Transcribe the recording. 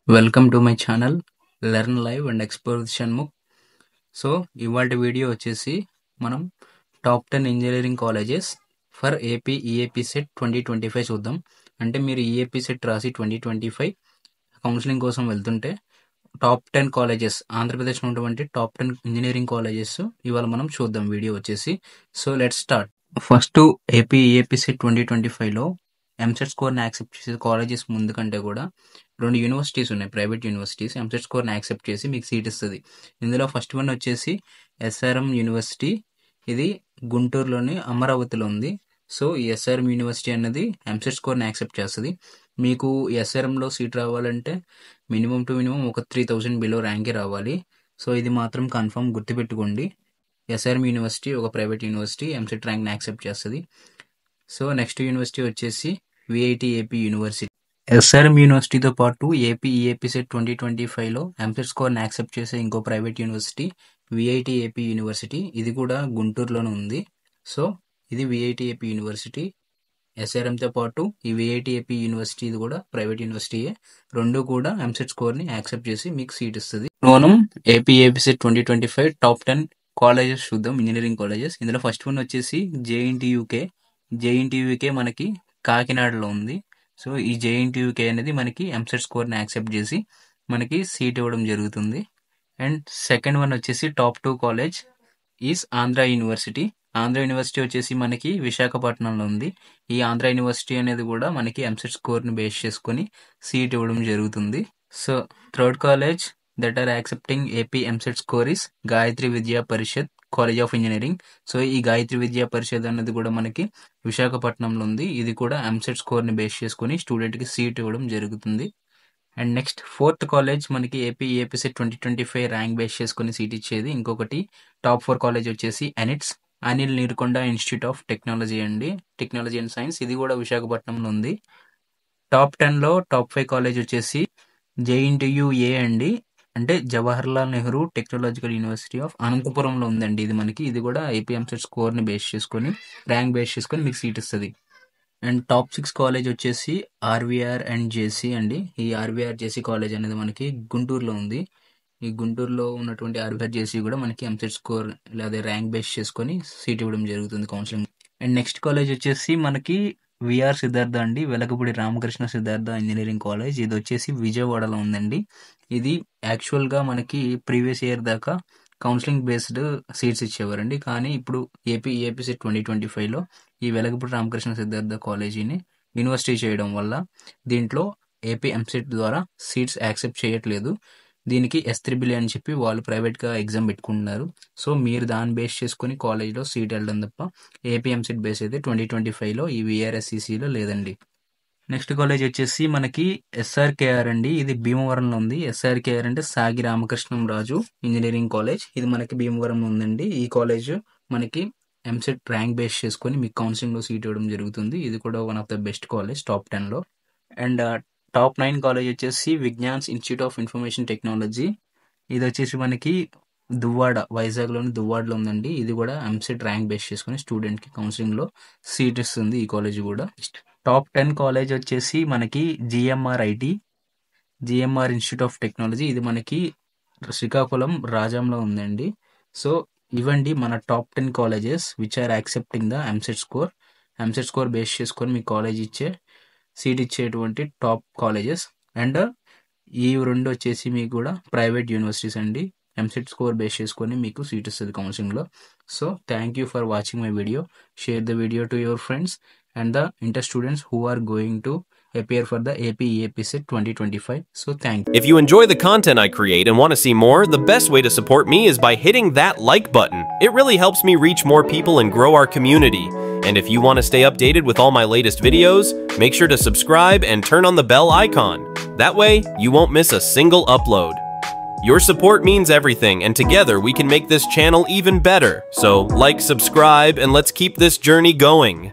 Welcome to my channel Learn Live and Explore with Shanmugh. So ఇవాళ video వచ్చేసి మనం top 10 engineering colleges for AP EAP set 2025 చూద్దాం. అంటే మీరు EAP set రాసి 2025 కౌన్సిలింగ్ కోసం వెళ్తుంటే టాప్ 10 కాలేజెస్ ఆంధ్రప్రదేశ్లో ఉన్నటువంటి టాప్ 10 ఇంజనీరింగ్ కాలేజెస్ ఇవాళ మనం చూద్దాం వీడియో వచ్చేసి. So let's start. First AP EAP CET 2025లో ఎంసెట్ స్కోర్ని యాక్సెప్ట్ చేసే కాలేజెస్ ముందు కంటే కూడా 2 యూనివర్సిటీస్ ఉన్నాయి, ప్రైవేట్ యూనివర్సిటీస్. ఎంసెట్ స్కోర్ని యాక్సెప్ట్ చేసి మీకు సీట్ ఇస్తుంది. ఇందులో ఫస్ట్ వన్ వచ్చేసి ఎస్ఆర్ఎం యూనివర్సిటీ. ఇది గుంటూరులోని అమరావతిలో ఉంది. సో ఈ ఎస్ఆర్ఎం యూనివర్సిటీ అనేది ఎంసెట్ స్కోర్ని యాక్సెప్ట్ చేస్తుంది. మీకు ఎస్ఆర్ఎంలో సీట్ రావాలంటే మినిమం టు మినిమం ఒక 3000 బిలో ర్యాంకే రావాలి. సో ఇది మాత్రం కన్ఫర్మ్ గుర్తుపెట్టుకోండి. ఎస్ఆర్ఎం యూనివర్సిటీ ఒక ప్రైవేట్ యూనివర్సిటీ, ఎంసెట్ ర్యాంక్ని యాక్సెప్ట్ చేస్తుంది. సో నెక్స్ట్ యూనివర్సిటీ వచ్చేసి విఐటి ఏపీ యూనివర్సిటీ. ఎస్ఆర్ఎం యూనివర్సిటీతో పాటు ఏపీ ఈఏపీ సెట్ 2025లో ఎంసెట్ స్కోర్ని యాక్సెప్ట్ చేసే ఇంకో private university VIT AP university. ఇది కూడా గుంటూరులోనే ఉంది. సో ఇది విఐటి ఏపీ యూనివర్సిటీ. ఎస్ఆర్ఎంతో పాటు ఈ విఐటి ఏపీ యూనివర్సిటీ ఇది కూడా ప్రైవేట్ యూనివర్సిటీయే. రెండు కూడా ఎంసెట్ స్కోర్ని యాక్సెప్ట్ చేసి మీకు సీట్ ఇస్తుంది. మనం AP EAP set 2025 top 10 colleges చూద్దాం, ఇంజనీరింగ్ కాలేజెస్. ఇందులో ఫస్ట్ వన్ వచ్చేసి జేఎన్టీయూకే. జేఎన్టీయూకే మనకి కాకినాడలో ఉంది. సో ఈ జేఎన్టీయూకే అనేది మనకి ఎంసెట్ స్కోర్ని యాక్సెప్ట్ చేసి మనకి సీట్ ఇవ్వడం జరుగుతుంది. అండ్ సెకండ్ వన్ వచ్చేసి top 2 college is Andhra university. Andhra university వచ్చేసి మనకి విశాఖపట్నంలో ఉంది. ఈ ఆంధ్ర యూనివర్సిటీ అనేది కూడా మనకి ఎంసెట్ స్కోర్ని బేస్ చేసుకొని సీట్ ఇవ్వడం జరుగుతుంది. So third college that are accepting AP EAMCET score is Gayatri Vidya Parishad college of engineering. So ఈ గాయత్రి విద్యా పరిషత్ అనేది కూడా మనకి విశాఖపట్నంలో ఉంది. ఇది కూడా ఎంసెట్ స్కోర్ని బేస్ చేసుకొని స్టూడెంట్కి సీట్ ఇవ్వడం జరుగుతుంది. అండ్ నెక్స్ట్ ఫోర్త్ కాలేజ్ మనకి AP EAP set 2025 rank base చేసుకొని సీట్ ఇచ్చేది ఇంకొకటి టాప్ 4 కాలేజ్ వచ్చేసి ANITS, Anil Neerukonda institute of technology technology and science. ఇది కూడా విశాఖపట్నంలో ఉంది. టాప్ 10లో టాప్ 5 కాలేజ్ వచ్చేసి జేఎన్టీయూఏ అంటే Jawaharlal Nehru technological university of అనంతపురంలో ఉందండి. ఇది కూడా ఏపీ ఎంసెట్ స్కోర్ని బేస్ చేసుకొని ర్యాంక్ బేస్ చేసుకొని మీకు సీట్ ఇస్తుంది. అండ్ టాప్ 6 కాలేజ్ వచ్చేసి ఆర్వీఆర్ అండ్ జేసీ ఈ ఆర్వీఆర్ జేసీ కాలేజ్ అనేది మనకి గుంటూరులో ఉంది. ఈ గుంటూరులో ఉన్నటువంటి ఆర్వీఆర్ జేసీ కూడా మనకి ఎంసెట్ స్కోర్ లేదా ర్యాంక్ బేస్ చేసుకొని సీట్ ఇవ్వడం జరుగుతుంది కౌన్సిలింగ్. అండ్ నెక్స్ట్ కాలేజ్ వచ్చేసి మనకి VR Siddhartha Velagapudi Ramakrishna Siddhartha engineering college. ఇది వచ్చేసి విజయవాడలో ఉందండి. ఇది యాక్చువల్గా మనకి ప్రీవియస్ ఇయర్ దాకా కౌన్సిలింగ్ బేస్డ్ సీట్స్ ఇచ్చేవారండి. కానీ ఇప్పుడు ఏపీ సెట్ 2025లో ఈ వెలగపూడి రామకృష్ణ సిద్ధార్థ కాలేజీని యూనివర్సిటీ చేయడం వల్ల దీంట్లో ఏపీ ఎంసెట్ ద్వారా సీట్స్ యాక్సెప్ట్ చేయట్లేదు. దీనికి S3 అని చెప్పి వాళ్ళు ప్రైవేట్గా ఎగ్జామ్ పెట్టుకుంటున్నారు. సో మీరు దాన్ని బేస్ చేసుకుని కాలేజ్లో సీట్ వెళ్ళడం తప్ప ఏపీ ఎంసెట్ బేస్ అయితే 2025లో ఈ విఆర్ఎస్సిసిలో లేదండి. నెక్స్ట్ కాలేజ్ వచ్చేసి మనకి ఎస్ఆర్కేఆర్ ఇది భీమవరంలో ఉంది. ఎస్ఆర్కేఆర్ అంటే సాగి రామకృష్ణం రాజు ఇంజనీరింగ్ కాలేజ్. ఇది మనకి భీమవరంలో ఉందండి. ఈ కాలేజ్ మనకి ఎంసెట్ ర్యాంక్ బేస్ చేసుకొని మీకు కౌన్సిలింగ్లో సీట్ ఇవ్వడం జరుగుతుంది. ఇది కూడా one of the best college top 10లో. అండ్ టాప్ 9 కాలేజ్ వచ్చేసి Vignan's institute of information technology. ఇది వచ్చేసి మనకి వైజాగ్లోని దువ్వాడలో ఉందండి. ఇది కూడా ఎంసెట్ ర్యాంక్ బేస్ చేసుకొని స్టూడెంట్కి కౌన్సిలింగ్లో సీట్ ఇస్తుంది ఈ కాలేజ్ కూడా. టాప్ 10 కాలేజ్ వచ్చేసి మనకి జిఎంఆర్ ఇన్స్టిట్యూట్ ఆఫ్ టెక్నాలజీ. ఇది మనకి శ్రీకాకుళం రాజంలో ఉందండి. సో ఇవండి మన top 10 colleges which are accepting the EAMCET score base చేసుకొని మీ కాలేజ్ సీట్ ఇచ్చేటువంటి టాప్ కాలేజెస్. అండ్ ఈ రెండు వచ్చేసి మీకు కూడా private universities EAMCET score base చేసుకొని మీకు సీట్ ఇస్తుంది కౌన్సిలింగ్లో. So thank you for watching my video. Share the video to your friends and the inter students who are going to appear for the AP EAP set 2025. So thank you. If you enjoy the content I create and want to see more, the best way to support me is by hitting that like button. It really helps me reach more people and grow our community. And if you want to stay updated with all my latest videos, make sure to subscribe and turn on the bell icon. That way, you won't miss a single upload. Your support means everything, and together we can make this channel even better. So like, subscribe, and let's keep this journey going.